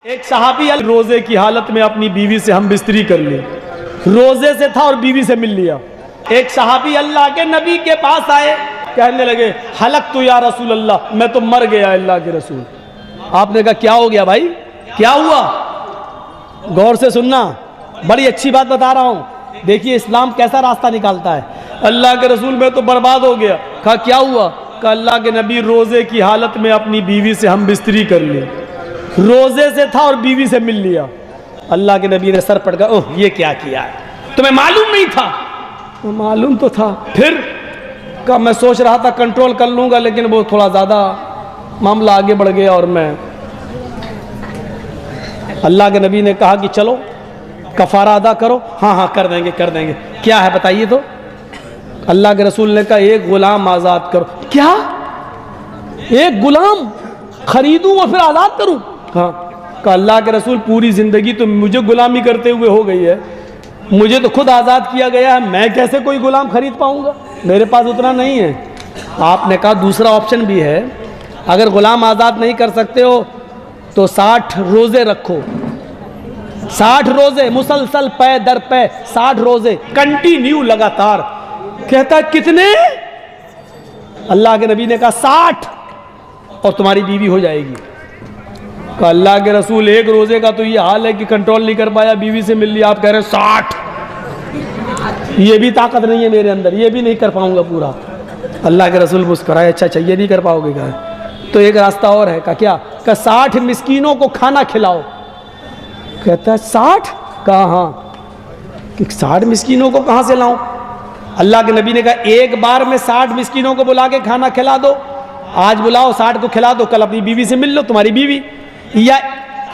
ایک صحابی روزے کی حالت میں اپنی بیوی سے ہم بستری کر لی، روزے سے تھا اور بیوی سے مل لیا۔ ایک صحابی اللہ کے نبی کے پاس آئے، کہنے لگے ہلکت یا رسول اللہ، میں تو مر گیا اللہ کے رسول۔ آپ نے کہا کیا ہو گیا بھائی، کیا ہوا؟ غور سے سننا، بڑی اچھی بات بتا رہا ہوں، دیکھیے اسلام کیسا راستہ نکالتا ہے۔ اللہ کے رسول میں تو برباد ہو گیا۔ کہا کیا ہوا؟ کہا اللہ کے نبی روزے کی حالت میں اپنی بیوی سے ہم بستری کر لی، روزے سے تھا اور بیوی سے مل لیا۔ اللہ کے نبی نے سر پٹکا، اوہ یہ کیا کیا ہے، تمہیں معلوم نہیں تھا؟ معلوم تو تھا۔ پھر کہا میں سوچ رہا تھا کنٹرول کر لوں گا، لیکن وہ تھوڑا زیادہ معاملہ آگے بڑھ گیا اور میں اللہ کے نبی نے کہا کہ چلو کفارہ ادا کرو۔ ہاں ہاں کر دیں گے۔ کیا ہے بتائیے تو؟ اللہ کے رسول نے کہا ایک غلام آزاد کرو۔ کیا ایک غلام خریدوں اور پھر آزاد کروں؟ ہاں۔ کہ اللہ کے رسول پوری زندگی تو مجھے غلامی کرتے ہوئے ہو گئی ہے، مجھے تو خود آزاد کیا گیا ہے، میں کیسے کوئی غلام خرید پاؤں گا، میرے پاس اتنا نہیں ہے۔ آپ نے کہا دوسرا آپشن بھی ہے، اگر غلام آزاد نہیں کر سکتے ہو تو 60 روزے رکھو، 60 روزے مسلسل پے در پے، 60 روزے کنٹینیو لگاتار۔ کہتا ہے کتنے؟ اللہ کے نبی نے کہا 60 اور تمہاری بیوی ہو جائے گی۔ کہ اللہ کے رسول ایک روزے کا تو یہ حال ہے کہ کنٹرول نہیں کر پایا، بیوی سے مل لیا، آپ کہہ رہے ہیں 60؟ یہ بھی طاقت نہیں ہے میرے اندر، یہ بھی نہیں کر پاؤں گا پورا۔ اللہ کے رسول مسکرائے، اچھا یہ نہیں کر پاؤ گے؟ کہا تو ایک راستہ اور ہے۔ کہا کیا؟ کہ 60 مسکینوں کو کھانا کھلاؤ۔ کہتا ہے 60؟ کہا ہاں۔ کہ 60 مسکینوں کو کہاں سے لاؤں؟ اللہ کے نبی نے کہا ایک بار میں 60 مسکینوں کو بلا کے کھانا کھلا دو، آج بلاؤ 60 کو کھلا دو، کل اپنی بیوی سے مل لو، تمہاری بیوی۔ یا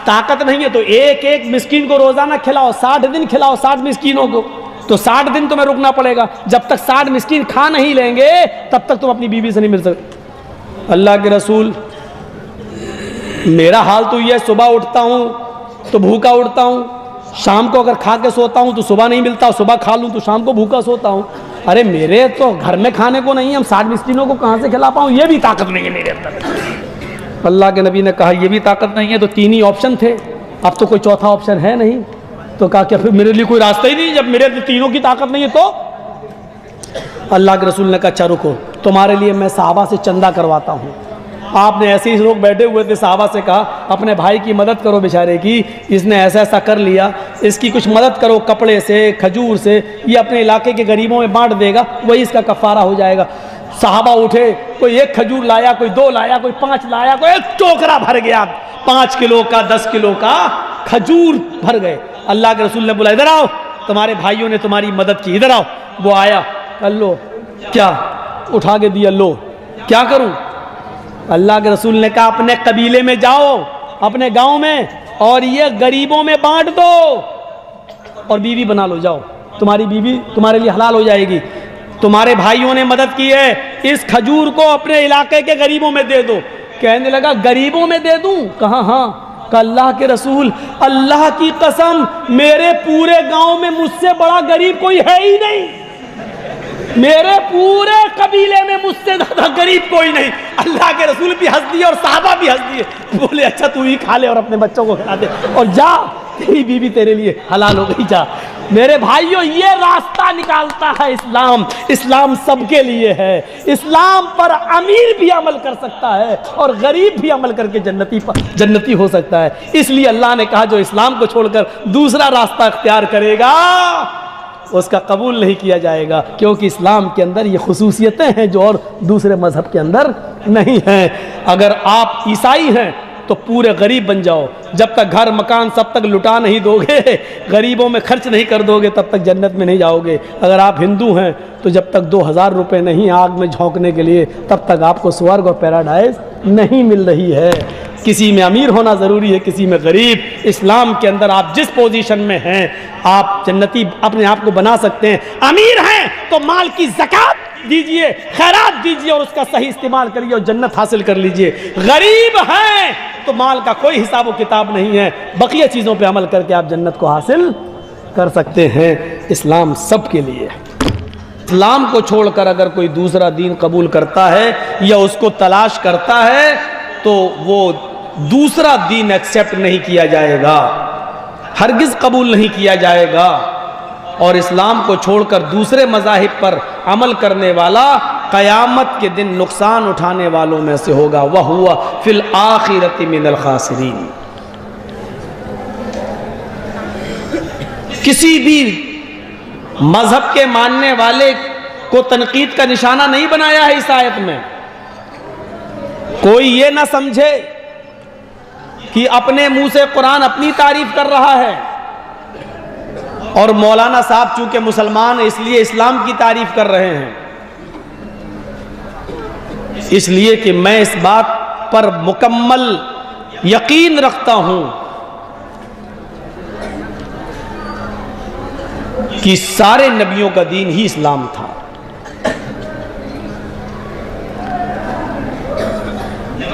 طاقت نہیں ہے تو ایک ایک مسکین کو روزانہ کھلاؤ، 60 دن کھلاؤ 60 مسکینوں کو، تو 60 دن تمہیں رکنا پڑے گا، جب تک 60 مسکین کھا نہیں لیں گے تب تک تم اپنی بیوی سے نہیں مل سکتے۔ اللہ کے رسول میرا حال تو یہ، صبح اٹھتا ہوں تو بھوکا اٹھتا ہوں، شام کو اگر کھا کے سوتا ہوں تو صبح نہیں ملتا، صبح کھا لوں تو شام کو بھوکا سوتا ہوں۔ ارے میرے تو گھر میں کھانے کو نہیں ہے، ہم 60 مسکینوں کو کہاں سے کھلا پاؤں؟ یہ بھی طاقت نہیں ہے میرے اندر۔ اللہ کے نبی نے کہا یہ بھی طاقت نہیں ہے، تو 3 ہی آپشن تھے، اب تو کوئی چوتھا آپشن ہے نہیں۔ تو کہا کہ پھر میرے لیے کوئی راستہ ہی نہیں، جب میرے تینوں کی طاقت نہیں ہے تو؟ اللہ کے رسول نے کہا اچھا رکو، تمہارے لیے میں صحابہ سے چندہ کرواتا ہوں۔ آپ نے ایسے ہی لوگ بیٹھے ہوئے تھے، صحابہ سے کہا اپنے بھائی کی مدد کرو بیچارے کی، اس نے ایسا کر لیا، اس کی کچھ مدد کرو، کپڑے سے، کھجور سے، یہ اپنے علاقے کے غریبوں میں بانٹ دے گا، وہی اس کا کفارہ ہو جائے گا۔ صحابہ اٹھے، کوئی 1 کھجور لایا، کوئی 2 لایا، کوئی 5 لایا، کوئی 1 ٹوکرا بھر گیا، 5 کلو کا 10 کلو کا کھجور بھر گئے۔ اللہ کے رسول نے بولا ادھر آؤ، تمہارے بھائیوں نے تمہاری مدد کی، ادھر آؤ۔ وہ آیا، کر لو، کیا اٹھا کے دیا، لو، کیا کروں؟ اللہ کے رسول نے کہا اپنے قبیلے میں جاؤ، اپنے گاؤں میں، اور یہ غریبوں میں بانٹ دو، اور بیوی بنا لو، جاؤ، تمہاری بیوی تمہارے لیے حلال ہو جائے گی۔ تمہارے بھائیوں نے مدد کی ہے، اس کھجور کو اپنے علاقے کے غریبوں میں دے دو۔ کہنے لگا غریبوں میں دے دوں؟ کہا ہاں۔ کہ اللہ کے رسول اللہ کی قسم میرے پورے گاؤں میں مجھ سے بڑا غریب کوئی ہے ہی نہیں، میرے پورے قبیلے میں مجھ سے زیادہ غریب کوئی نہیں۔ اللہ کے رسول بھی ہنس دیے اور صحابہ بھی ہنس دیے، بولے اچھا تو ہی کھا لے اور اپنے بچوں کو کھلا دے، اور جا، تیری بیوی تیرے لیے حلال ہو گئی، جا۔ میرے بھائیوں یہ راستہ نکالتا ہے اسلام، اسلام سب کے لیے ہے۔ اسلام پر امیر بھی عمل کر سکتا ہے اور غریب بھی عمل کر کے جنتی ہو سکتا ہے۔ اس لیے اللہ نے کہا جو اسلام کو چھوڑ کر دوسرا راستہ اختیار کرے گا اس کا قبول نہیں کیا جائے گا، کیونکہ اسلام کے اندر یہ خصوصیتیں ہیں جو اور دوسرے مذہب کے اندر نہیں ہیں۔ اگر آپ عیسائی ہیں تو پورے غریب بن جاؤ، جب تک گھر مکان سب تک لٹا نہیں دو گے، غریبوں میں خرچ نہیں کر دو گے، تب تک جنت میں نہیں جاؤ گے۔ اگر آپ ہندو ہیں تو جب تک 2000 روپے نہیں آگ میں جھونکنے کے لیے، تب تک آپ کو سورگ اور پیراڈائز نہیں مل رہی ہے۔ کسی میں امیر ہونا ضروری ہے، کسی میں غریب۔ اسلام کے اندر آپ جس پوزیشن میں ہیں آپ جنتی اپنے آپ کو بنا سکتے ہیں۔ امیر ہیں تو مال کی زکوٰۃ دیجئے، خیرات دیجئے اور اس کا صحیح استعمال کریے اور جنت حاصل کر لیجئے۔ غریب ہیں تو مال کا کوئی حساب و کتاب نہیں ہے، بقیہ چیزوں پہ عمل کر کے آپ جنت کو حاصل کر سکتے ہیں۔ اسلام سب کے لیے۔ اسلام کو چھوڑ کر اگر کوئی دوسرا دین قبول کرتا ہے یا اس کو تلاش کرتا ہے تو وہ دوسرا دین ایکسیپٹ نہیں کیا جائے گا، ہرگز قبول نہیں کیا جائے گا، اور اسلام کو چھوڑ کر دوسرے مذاہب پر عمل کرنے والا قیامت کے دن نقصان اٹھانے والوں میں سے ہوگا، وَهُوَ فِي الْآخِرَةِ مِنَ الْخَاسِرِينَ۔ کسی بھی مذہب کے ماننے والے کو تنقید کا نشانہ نہیں بنایا ہے اس آیت میں۔ کوئی یہ نہ سمجھے کہ اپنے منہ سے قرآن اپنی تعریف کر رہا ہے، اور مولانا صاحب چونکہ مسلمان ہیں اس لیے اسلام کی تعریف کر رہے ہیں۔ اس لیے کہ میں اس بات پر مکمل یقین رکھتا ہوں کہ سارے نبیوں کا دین ہی اسلام تھا۔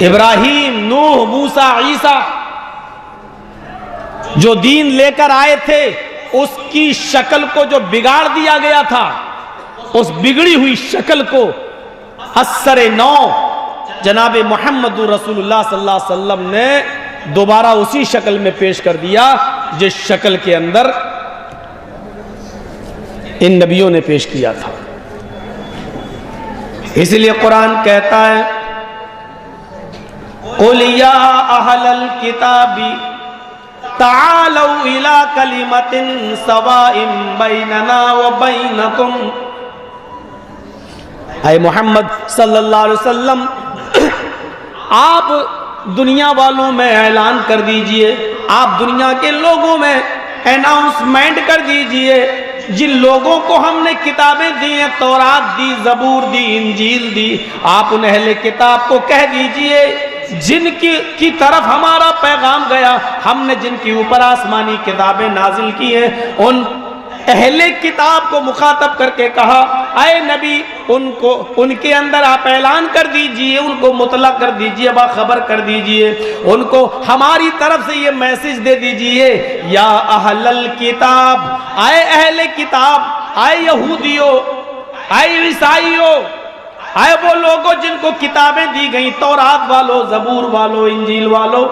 ابراہیم، نوح، موسیٰ، عیسیٰ جو دین لے کر آئے تھے، اس کی شکل کو جو بگاڑ دیا گیا تھا، اس بگڑی ہوئی شکل کو اثر نو جناب محمد رسول اللہ صلی اللہ علیہ وسلم نے دوبارہ اسی شکل میں پیش کر دیا جس شکل کے اندر ان نبیوں نے پیش کیا تھا۔ اس لیے قرآن کہتا ہے قُلْ يَا أَهْلَ الْكِتَابِ تَعَالَوْا إِلَىٰ كَلِمَةٍ سَوَاءٍ بَيْنَنَا وَبَيْنَكُمْ۔ اے محمد صلی اللہ علیہ وسلم، آپ دنیا والوں میں اعلان کر دیجئے، آپ دنیا کے لوگوں میں اناؤنسمنٹ کر دیجئے، جن لوگوں کو ہم نے کتابیں دی ہیں، تورات دی، زبور دی، انجیل دی، آپ ان اہل کتاب کو کہہ دیجئے جن کی طرف ہمارا پیغام گیا، ہم نے جن کے اوپر آسمانی کتابیں نازل کی ہیں، ان اہل کتاب کو مخاطب کر کے کہا اے نبی ان کے اندر آپ اعلان کر دیجئے، ان کو مطلق کر دیجئے، باخبر کر دیجئے، ان کو ہماری طرف سے یہ میسج دے دیجئے یا اہل الکتاب، اے اہل کتاب، اے یہودیوں، اے عیسائیوں، اے وہ لوگوں جن کو کتابیں دی گئیں، تورات والو، زبور والو، انجیل والو،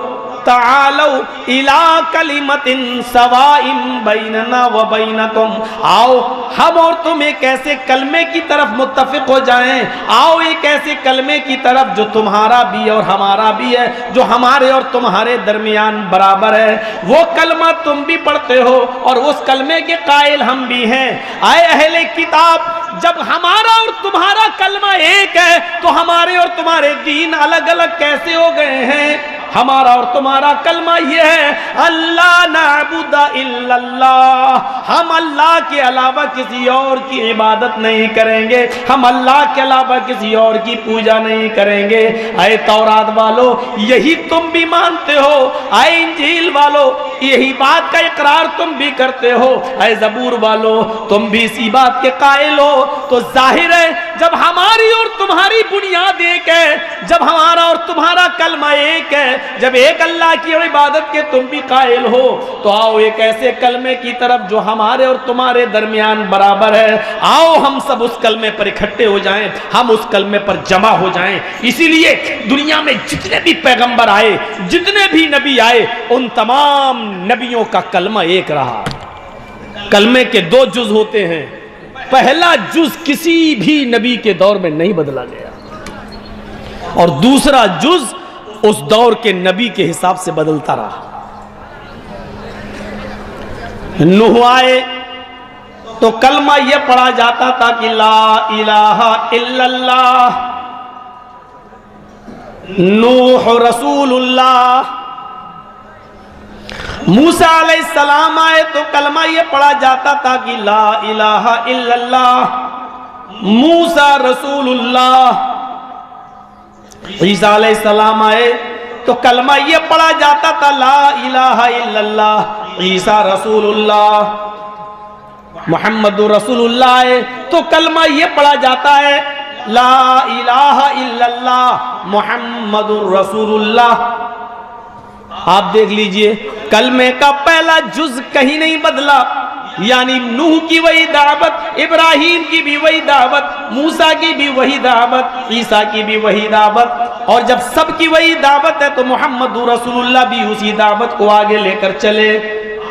تعالوا الى کلمۃ سواء بیننا وبینکم، آؤ ہم اور تم ایک ایسے کلمے کی طرف متفق ہو جائیں، آؤ ایک ایسے کلمے کی طرف جو تمہارا بھی اور ہمارا بھی ہے، جو ہمارے اور تمہارے درمیان برابر ہے، وہ کلمہ تم بھی پڑھتے ہو اور اس کلمے کے قائل ہم بھی ہیں۔ اے اہل کتاب، جب ہمارا اور تمہارا کلمہ ایک ہے تو ہمارے اور تمہارے دین الگ الگ کیسے ہو گئے ہیں؟ ہمارا اور تمہارا کلمہ یہ ہے اللہ نعبد الا اللہ، ہم اللہ کے علاوہ کسی اور کی عبادت نہیں کریں گے، ہم اللہ کے علاوہ کسی اور کی پوجا نہیں کریں گے۔ اے تورات والو، یہی تم بھی مانتے ہو، اے انجیل والو، یہی بات کا اقرار تم بھی کرتے ہو، اے زبور والو، تم بھی اسی بات کے قائل ہو، تو ظاہر ہے جب ہماری اور تمہاری بنیاد ایک ہے، جب ہمارا اور تمہارا کلمہ ایک ہے، جب ایک اللہ کی عبادت کے تم بھی قائل ہو، تو آؤ ایک ایسے کلمے کی طرف جو ہمارے اور تمہارے درمیان برابر ہے، آؤ ہم سب اس کلمے پر اکٹھے ہو جائیں، ہم اس کلمے پر جمع ہو جائیں۔ اسی لیے دنیا میں جتنے بھی پیغمبر آئے، جتنے بھی نبی آئے، ان تمام نبیوں کا کلمہ ایک رہا۔ کلمے کے دو جز ہوتے ہیں، پہلا جز کسی بھی نبی کے دور میں نہیں بدلا گیا، اور دوسرا جز اس دور کے نبی کے حساب سے بدلتا رہا۔ نوح آئے تو کلمہ یہ پڑھا جاتا تھا کہ لا الہ الا اللہ، نوح رسول اللہ۔ موسیٰ علیہ السلام آئے تو کلمہ یہ پڑھا جاتا تھا کہ لا الہ الا اللہ، موسیٰ رسول اللہ۔ عیسیٰ علیہ السلام آئے تو کلمہ یہ پڑھا جاتا تھا لا الہ الا اللہ، عیسیٰ رسول اللہ۔ محمد رسول اللہ آئے تو کلمہ یہ پڑھا جاتا ہے لا الہ الا اللہ، محمد رسول اللہ۔ آپ دیکھ لیجئے کلمے کا پہلا جز کہیں نہیں بدلا، یعنی نوح کی وہی دعوت، ابراہیم کی بھی وہی دعوت، موسیٰ کی بھی وہی دعوت، عیسیٰ کی بھی وہی دعوت۔ اور جب سب کی وہی دعوت ہے تو محمد رسول اللہ بھی اسی دعوت کو آگے لے کر چلے۔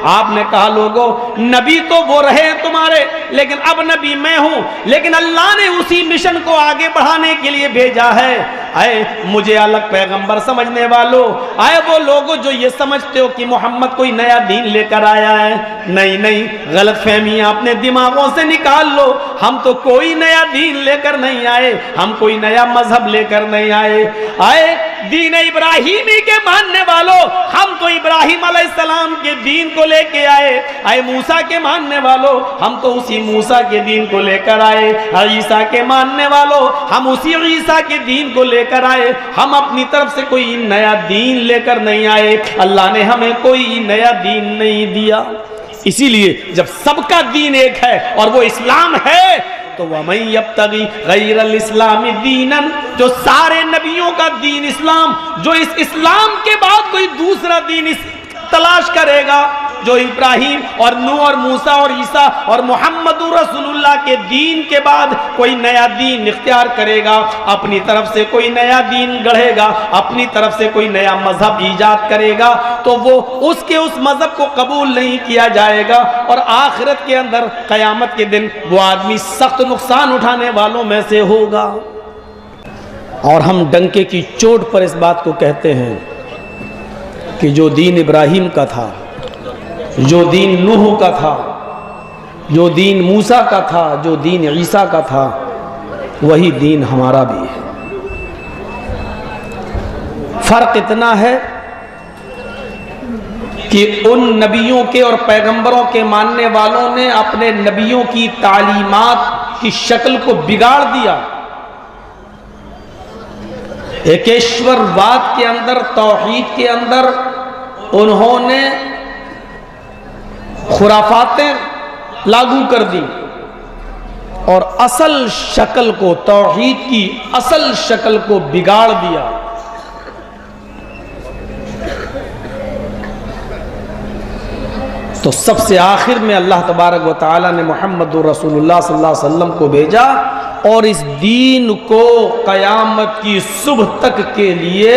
آپ نے کہا لوگوں نبی تو وہ رہے تمہارے لیکن اب نبی میں ہوں، لیکن اللہ نے اسی مشن کو آگے بڑھانے کے لیے بھیجا ہے۔ اے مجھے الگ پیغمبر سمجھنے والوں، اے وہ لوگوں جو یہ سمجھتے ہو کہ محمد کوئی نیا دین لے کر آیا ہے، نہیں نہیں، غلط فہمیاں اپنے دماغوں سے نکال لو۔ ہم تو کوئی نیا دین لے کر نہیں آئے، ہم کوئی نیا مذہب لے کر نہیں آئے۔ آئے دین ابراہیمی کے ماننے والوں، ہم تو ابراہیم علیہ السلام کے دین کو لے کے آئے۔ اے موسیٰ کے ماننے والوں، ہم تو اسی موسیٰ کے دین کو لے کر آئے۔ عیسیٰ کے ماننے والوں، ہم اسی عیسیٰ کے دین کو لے کر آئے۔ ہم اپنی طرف سے کوئی نیا دین لے کر نہیں آئے، اللہ نے ہمیں کوئی نیا دین نہیں دیا۔ اسی لیے جب سب کا دین ایک ہے اور وہ اسلام ہے تو وَمَن يَبْتَغِي غَيْرَ الْإِسْلَامِ دِينًا، جو سارے نبیوں کا دین اسلام، جو اس اسلام کے بعد کوئی دوسرا دین تلاش کرے گا، جو ابراہیم اور نوح اور موسیٰ اور عیسیٰ اور محمد رسول اللہ کے دین کے بعد کوئی نیا دین اختیار کرے گا، اپنی طرف سے کوئی نیا دین گڑھے گا، اپنی طرف سے کوئی نیا مذہب ایجاد کرے گا، تو وہ اس کے اس مذہب کو قبول نہیں کیا جائے گا، اور آخرت کے اندر قیامت کے دن وہ آدمی سخت نقصان اٹھانے والوں میں سے ہوگا۔ اور ہم ڈنکے کی چوٹ پر اس بات کو کہتے ہیں کہ جو دین ابراہیم کا تھا، جو دین نوح کا تھا، جو دین موسیٰ کا تھا، جو دین عیسیٰ کا تھا، وہی دین ہمارا بھی ہے۔ فرق اتنا ہے کہ ان نبیوں کے اور پیغمبروں کے ماننے والوں نے اپنے نبیوں کی تعلیمات کی شکل کو بگاڑ دیا۔ ایکیشور واد کے اندر، توحید کے اندر انہوں نے خرافاتیں لاگو کر دی اور اصل شکل کو، توحید کی اصل شکل کو بگاڑ دیا۔ تو سب سے آخر میں اللہ تبارک و تعالی نے محمد رسول اللہ صلی اللہ علیہ وسلم کو بھیجا اور اس دین کو قیامت کی صبح تک کے لیے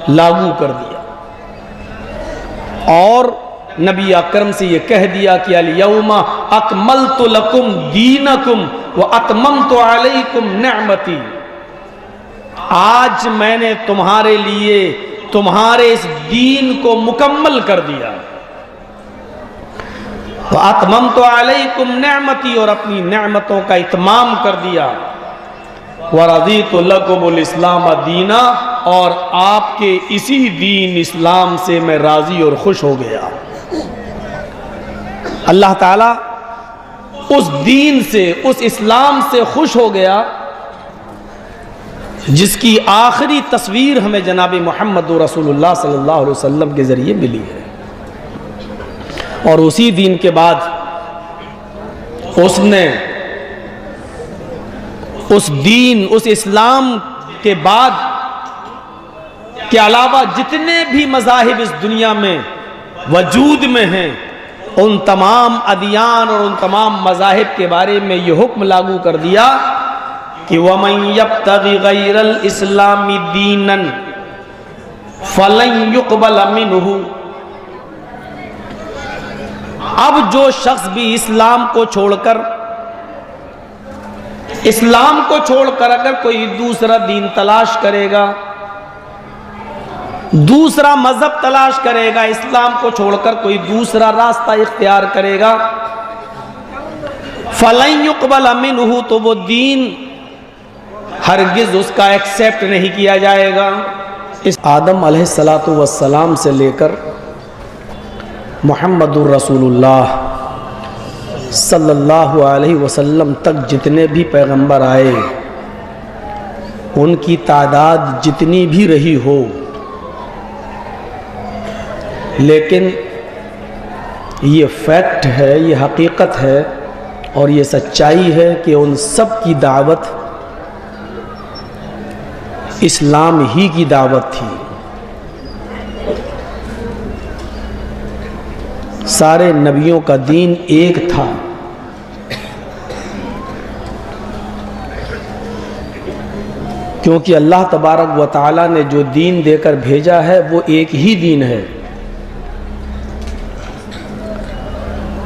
لاگو کر دیا، اور نبی اکرم سے یہ کہہ دیا کہ الیوم اکملت لکم دینکم واتممت علیکم نعمتی، آج میں نے تمہارے لیے تمہارے اس دین کو مکمل کر دیا، واتممت علیکم نعمتی، اور اپنی نعمتوں کا اتمام کر دیا، ورضیت لکم الاسلام دینا، اور آپ کے اسی دین اسلام سے میں راضی اور خوش ہو گیا۔ اللہ تعالیٰ اس دین سے، اس اسلام سے خوش ہو گیا جس کی آخری تصویر ہمیں جناب محمد رسول اللہ صلی اللہ علیہ وسلم کے ذریعے ملی ہے، اور اسی دین کے بعد اس نے اس دین، اس اسلام کے بعد کے علاوہ جتنے بھی مذاہب اس دنیا میں وجود میں ہیں، ان تمام ادیان اور ان تمام مذاہب کے بارے میں یہ حکم لاگو کر دیا کہ وَمَن يَبْتَغِ غَيْرَ الْإِسْلَامِ دِينًا فَلَن يُقْبَلَ مِنْهُ، اب جو شخص بھی اسلام کو چھوڑ کر اگر کوئی دوسرا دین تلاش کرے گا، دوسرا مذہب تلاش کرے گا، اسلام کو چھوڑ کر کوئی دوسرا راستہ اختیار کرے گا، فَلَن يُقْبَلَ مِنْهُ، تو وہ دین ہرگز اس کا ایکسیپٹ نہیں کیا جائے گا۔ اس آدم علیہ السلام سے لے کر محمد الرسول اللہ صلی اللہ علیہ وسلم تک جتنے بھی پیغمبر آئے، ان کی تعداد جتنی بھی رہی ہو، لیکن یہ فیکٹ ہے، یہ حقیقت ہے اور یہ سچائی ہے کہ ان سب کی دعوت اسلام ہی کی دعوت تھی۔ سارے نبیوں کا دین ایک تھا، کیونکہ اللہ تبارک و تعالیٰ نے جو دین دے کر بھیجا ہے وہ ایک ہی دین ہے۔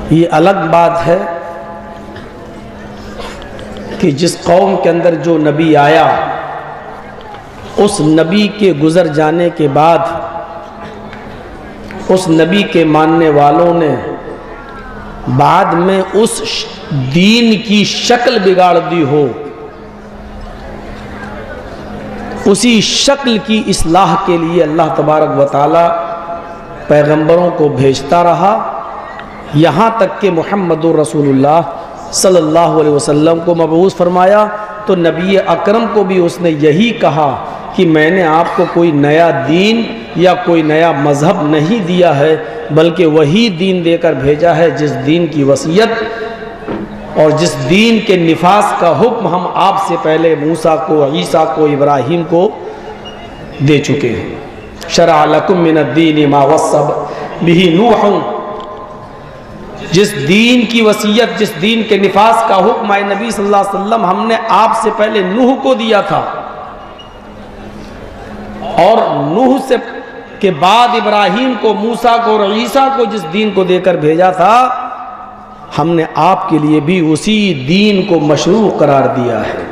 یہ الگ بات ہے کہ جس قوم کے اندر جو نبی آیا اس نبی کے گزر جانے کے بعد اس نبی کے ماننے والوں نے بعد میں اس دین کی شکل بگاڑ دی ہو، اسی شکل کی اصلاح کے لیے اللہ تبارک و تعالی پیغمبروں کو بھیجتا رہا، یہاں تک کہ محمد رسول اللہ صلی اللہ علیہ وسلم کو مبعوث فرمایا۔ تو نبی اکرم کو بھی اس نے یہی کہا کہ میں نے آپ کو کوئی نیا دین یا کوئی نیا مذہب نہیں دیا ہے، بلکہ وہی دین دے کر بھیجا ہے جس دین کی وصیت اور جس دین کے نفاذ کا حکم ہم آپ سے پہلے موسیٰ کو، عیسیٰ کو، ابراہیم کو دے چکے ہیں۔ شرع لکم من الدین ما وصى بہ نوح، جس دین کی وصیت، جس دین کے نفاذ کا حکم اے نبی صلی اللہ علیہ وسلم ہم نے آپ سے پہلے نوح کو دیا تھا، اور نوح سے کے بعد ابراہیم کو، موسیٰ کو اور عیسیٰ کو جس دین کو دے کر بھیجا تھا، ہم نے آپ کے لیے بھی اسی دین کو مشروع قرار دیا ہے،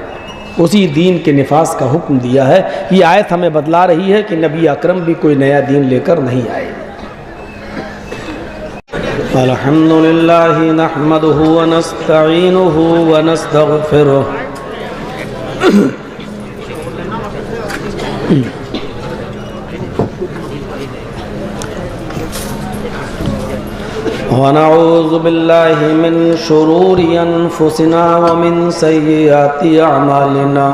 اسی دین کے نفاذ کا حکم دیا ہے۔ یہ آیت ہمیں بتلا رہی ہے کہ نبی اکرم بھی کوئی نیا دین لے کر نہیں آئے۔ الحمدللہ نحمدہ ونستعینہ ونستغفرہ ونعوذ باللہ من شرور انفسنا ومن سیئات اعمالنا،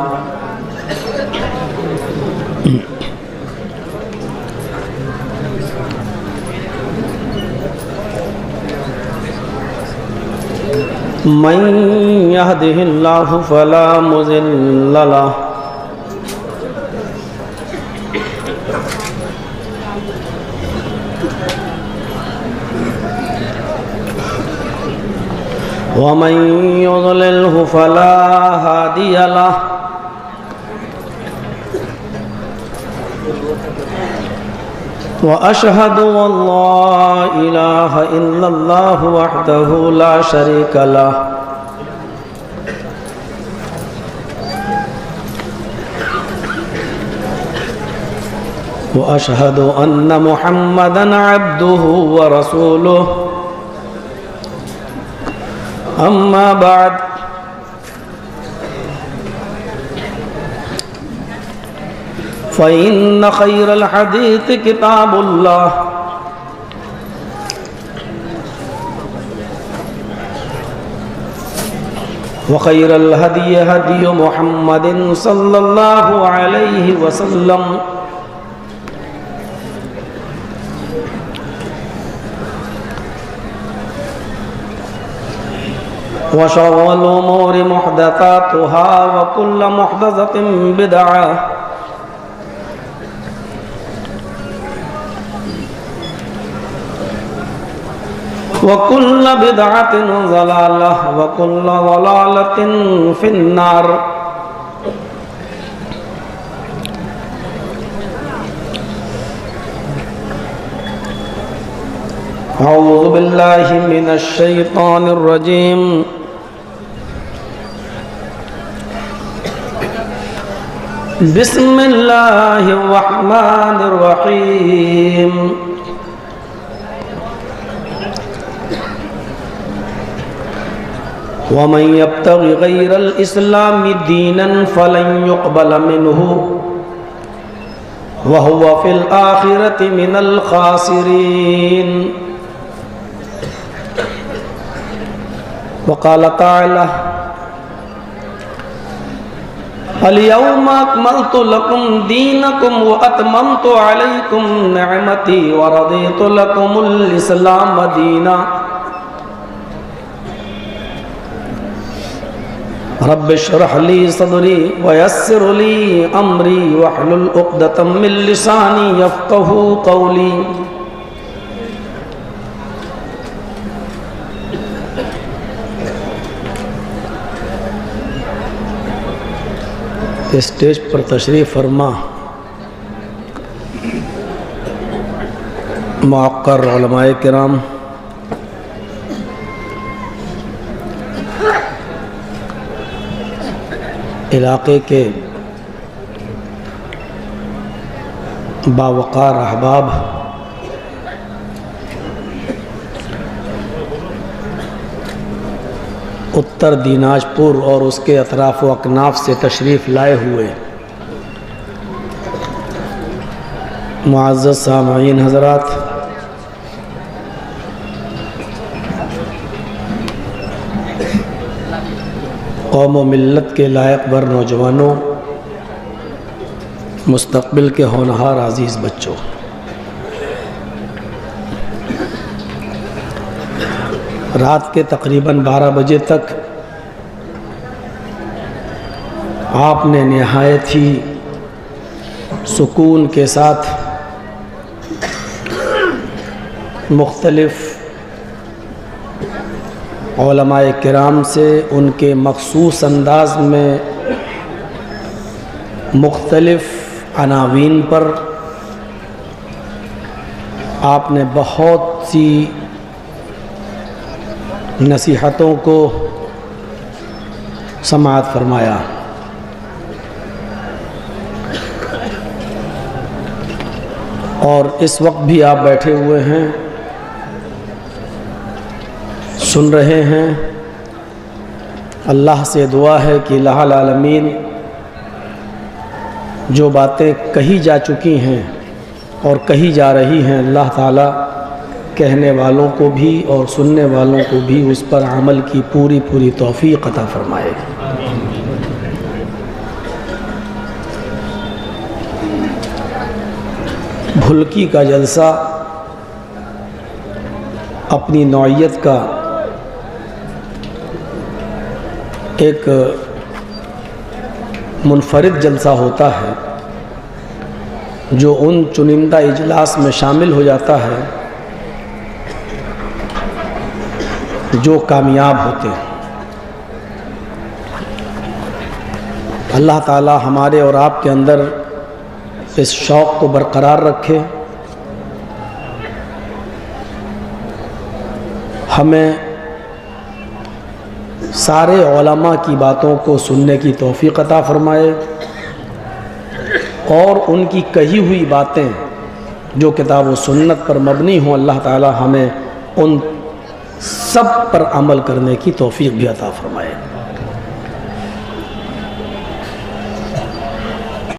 من یہدہ اللہ فلا مضل لہ ومن يضلله فلا هادي له، وأشهد أن لا إله إلا الله وحده لا شريك له، وأشهد أن محمدًا عبده ورسوله، أما بعد فإن خير الحديث كتاب الله، وخير الهدي هدي محمد صلى الله عليه وسلم، وشر الأمور محدثاتها وكل محدثة بدعة، وكل بدعة ضلالة وكل ضلالة في النار۔ أعوذ بالله من الشيطان الرجيم، بسم الله الرحمن الرحيم، ومن يبتغ غير الإسلام دينا فلن يقبل منه وهو في الآخرة من الخاسرين۔ وقال تعالى: اليوم أكملت لكم دينكم وأتممت عليكم نعمتي ورضيت لكم الإسلام دينا، رب اشرح لي صدري ويسر لي أمري واحلل عقدة من لساني يفقهوا قولي۔ اسٹیج پر تشریف فرما معقر علماء کرام، علاقے کے باوقار احباب، اتر دیناج پور اور اس کے اطراف و اکناف سے تشریف لائے ہوئے معزز سامعین حضرات، قوم و ملت کے لائق بر نوجوانوں، مستقبل کے ہونہار عزیز بچوں، رات کے تقریباً 12 بجے تک آپ نے نہایت ہی سکون کے ساتھ مختلف علماء کرام سے ان کے مخصوص انداز میں مختلف عناوین پر آپ نے بہت سی نصیحتوں کو سماعت فرمایا۔ اور اس وقت بھی آپ بیٹھے ہوئے ہیں، سن رہے ہیں۔ اللہ سے دعا ہے کہ الہ العالمین جو باتیں کہی جا چکی ہیں اور کہی جا رہی ہیں، اللہ تعالیٰ کہنے والوں کو بھی اور سننے والوں کو بھی اس پر عمل کی پوری توفیق عطا فرمائے۔ بھلکی کا جلسہ اپنی نوعیت کا ایک منفرد جلسہ ہوتا ہے جو ان چنندہ اجلاس میں شامل ہو جاتا ہے جو کامیاب ہوتے ہیں۔ اللہ تعالی ہمارے اور آپ کے اندر اس شوق کو برقرار رکھے، ہمیں سارے علماء کی باتوں کو سننے کی توفیق عطا فرمائے، اور ان کی کہی ہوئی باتیں جو کتاب و سنت پر مبنی ہوں، اللہ تعالی ہمیں ان سب پر عمل کرنے کی توفیق بھی عطا فرمائے۔